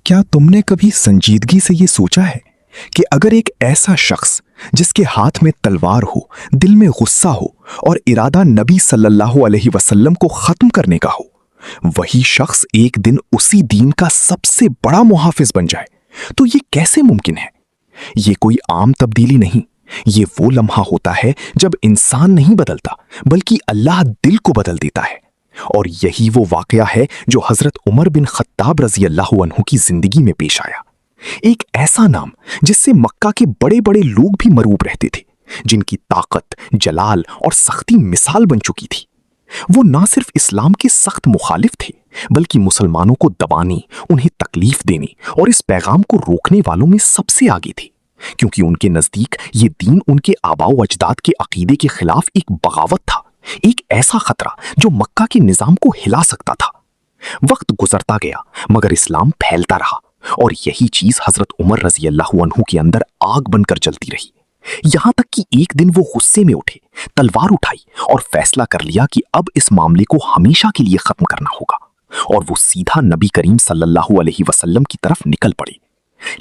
क्या तुमने कभी संजीदगी से ये सोचा है कि अगर एक ऐसा शख्स जिसके हाथ में तलवार हो, दिल में गुस्सा हो और इरादा नबी सल्लल्लाहु अलैहि वसल्लम को खत्म करने का हो, वही शख्स एक दिन उसी दीन का सबसे बड़ा मुहाफिज बन जाए, तो ये कैसे मुमकिन है? ये कोई आम तब्दीली नहीं, ये वो लम्हा होता है जब इंसान नहीं बदलता बल्कि अल्लाह दिल को बदल देता है। और यही वो वाकया है जो हजरत उमर बिन खत्ताब रजी अल्लाह अन्हु की जिंदगी में पेश आया। एक ऐसा नाम जिससे मक्का के बड़े बड़े लोग भी मरूब रहते थे, जिनकी ताकत, जलाल और सख्ती मिसाल बन चुकी थी। वो ना सिर्फ इस्लाम के सख्त मुखालिफ थे बल्कि मुसलमानों को दबाने, उन्हें तकलीफ देने और इस पैगाम को रोकने वालों में सबसे आगे थे, क्योंकि उनके नजदीक ये दीन उनके आबाओ अजदाद के अकीदे के खिलाफ एक बगावत था, एक ऐसा खतरा जो मक्का के निजाम को हिला सकता था। वक्त गुजरता गया मगर इस्लाम फैलता रहा और यही चीज हजरत उमर रजी अल्लाह अन्हु के अंदर आग बनकर जलती रही। यहां तक कि एक दिन वो गुस्से में उठे, तलवार उठाई और फैसला कर लिया कि अब इस मामले को हमेशा के लिए खत्म करना होगा, और वो सीधा नबी करीम सल्लल्लाहु अलैहि वसल्लम की तरफ निकल पड़े।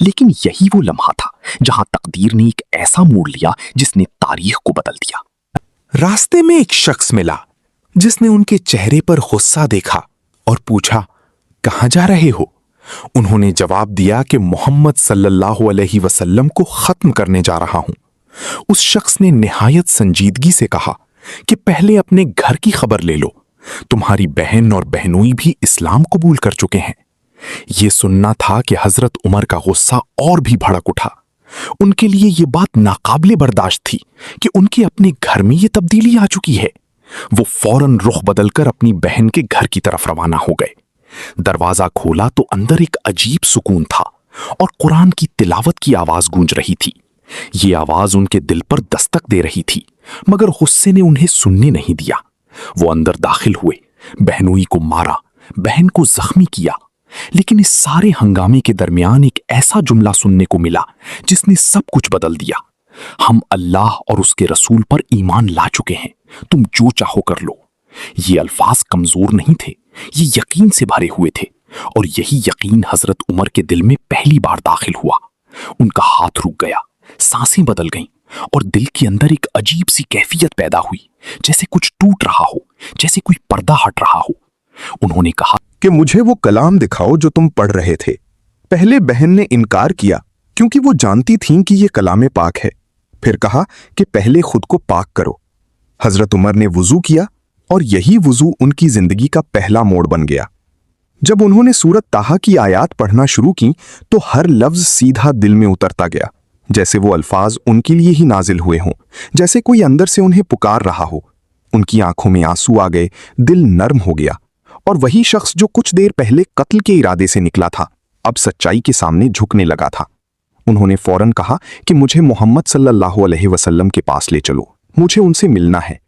लेकिन यही वो लम्हा था जहां तकदीर ने एक ऐसा मोड़ लिया जिसने तारीख को बदल दिया। रास्ते में एक शख्स मिला जिसने उनके चेहरे पर गुस्सा देखा और पूछा, कहां जा रहे हो? उन्होंने जवाब दिया कि मोहम्मद सल्लल्लाहु अलैहि वसल्लम को खत्म करने जा रहा हूं। उस शख्स ने निहायत संजीदगी से कहा कि पहले अपने घर की खबर ले लो, तुम्हारी बहन और बहनोई भी इस्लाम कबूल कर चुके हैं। यह सुनना था कि हजरत उमर का गुस्सा और भी भड़क उठा। उनके लिए यह बात नाकाबिले बर्दाश्त थी कि उनके अपने घर में यह तब्दीली आ चुकी है। वो फौरन रुख बदलकर अपनी बहन के घर की तरफ रवाना हो गए। दरवाजा खोला तो अंदर एक अजीब सुकून था और कुरान की तिलावत की आवाज गूंज रही थी। ये आवाज उनके दिल पर दस्तक दे रही थी, मगर गुस्से ने उन्हें सुनने नहीं दिया। वो अंदर दाखिल हुए, बहनोई को मारा, बहन को जख्मी किया। लेकिन इस सारे हंगामे के दरमियान एक ऐसा जुमला सुनने को मिला जिसने सब कुछ बदल दिया। हम अल्लाह और उसके रसूल पर ईमान ला चुके हैं, तुम जो चाहो कर लो। ये अल्फाज कमजोर नहीं थे, ये यकीन से भरे हुए थे, और यही यकीन हजरत उमर के दिल में पहली बार दाखिल हुआ। उनका हाथ रुक गया, सांसें बदल गईं और दिल के अंदर एक अजीब सी कैफियत पैदा हुई, जैसे कुछ टूट रहा हो, जैसे कोई पर्दा हट रहा हो। उन्होंने कहा कि मुझे वो कलाम दिखाओ जो तुम पढ़ रहे थे। पहले बहन ने इनकार किया क्योंकि वो जानती थीं कि ये कलामे पाक है। फिर कहा कि पहले खुद को पाक करो। हजरत उमर ने वुजू किया और यही वुजू उनकी जिंदगी का पहला मोड़ बन गया। जब उन्होंने सूरत ताहा की आयात पढ़ना शुरू की तो हर लफ्ज सीधा दिल में उतरता गया, जैसे वो अल्फाज उनके लिए ही नाजिल हुए हों, जैसे कोई अंदर से उन्हें पुकार रहा हो। उनकी आंखों में आंसू आ गए, दिल नर्म हो गया, और वही शख्स जो कुछ देर पहले कत्ल के इरादे से निकला था अब सच्चाई के सामने झुकने लगा था। उन्होंने फौरन कहा कि मुझे मोहम्मद सल्लल्लाहु अलैहि वसल्लम के पास ले चलो, मुझे उनसे मिलना है।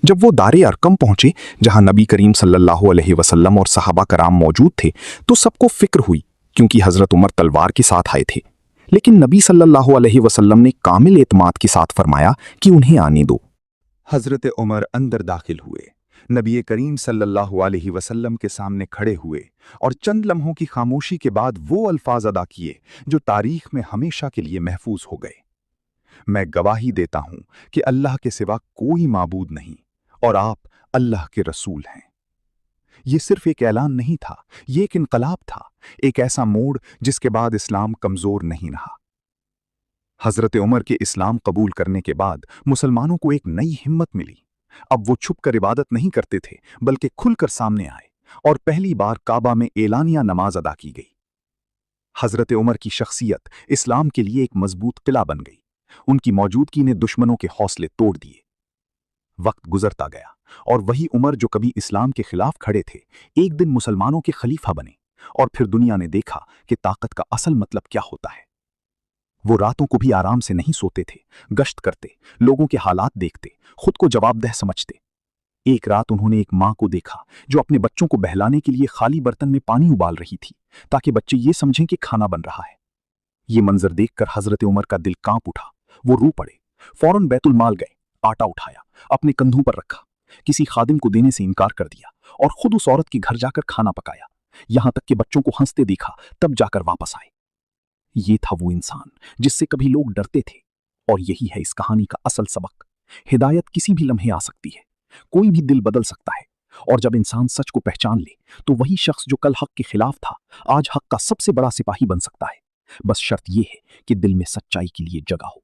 जब वो दारे अरकम पहुंचे जहां नबी करीम सल्लल्लाहु अलैहि वसल्लम और सहाबा कराम मौजूद थे, तो सबको फिक्र हुई क्योंकि हजरत उमर तलवार के साथ आए थे। लेकिन नबी सल्लल्लाहु अलैहि वसल्लम ने कामिल एतमाद के साथ फरमाया कि उन्हें आने दो। हजरत उमर अंदर दाखिल हुए, नबी करीम सल्लल्लाहु अलैहि वसल्लम के सामने खड़े हुए और चंद लम्हों की खामोशी के बाद वो अल्फाज अदा किए जो तारीख में हमेशा के लिए महफूज हो गए। मैं गवाही देता हूं कि अल्लाह के सिवा कोई माबूद नहीं और आप अल्लाह के रसूल हैं। ये सिर्फ एक ऐलान नहीं था, ये एक इनकलाब था, एक ऐसा मोड़ जिसके बाद इस्लाम कमजोर नहीं रहा। हजरत उमर के इस्लाम कबूल करने के बाद मुसलमानों को एक नई हिम्मत मिली। अब वो छुपकर इबादत नहीं करते थे बल्कि खुलकर सामने आए और पहली बार काबा में एलानिया नमाज अदा की गई। हजरत उमर की शख्सियत इस्लाम के लिए एक मजबूत किला बन गई। उनकी मौजूदगी ने दुश्मनों के हौसले तोड़ दिए। वक्त गुजरता गया और वही उमर जो कभी इस्लाम के खिलाफ खड़े थे, एक दिन मुसलमानों के खलीफा बने, और फिर दुनिया ने देखा कि ताकत का असल मतलब क्या होता है। वो रातों को भी आराम से नहीं सोते थे, गश्त करते, लोगों के हालात देखते, खुद को जवाबदेह समझते। एक रात उन्होंने एक मां को देखा जो अपने बच्चों को बहलाने के लिए खाली बर्तन में पानी उबाल रही थी ताकि बच्चे ये समझें कि खाना बन रहा है। ये मंजर देखकर हजरत उमर का दिल कांप उठा। वो रो पड़े, फौरन बैतुल माल गए, आटा उठाया, अपने कंधों पर रखा, किसी खादिम को देने से इनकार कर दिया और खुद उस औरत के घर जाकर खाना पकाया, यहां तक कि बच्चों को हंसते देखा तब जाकर वापस आए। ये था वो इंसान जिससे कभी लोग डरते थे। और यही है इस कहानी का असल सबक। हिदायत किसी भी लम्हे आ सकती है, कोई भी दिल बदल सकता है, और जब इंसान सच को पहचान ले तो वही शख्स जो कल हक के खिलाफ था आज हक का सबसे बड़ा सिपाही बन सकता है। बस शर्त यह है कि दिल में सच्चाई के लिए जगह हो।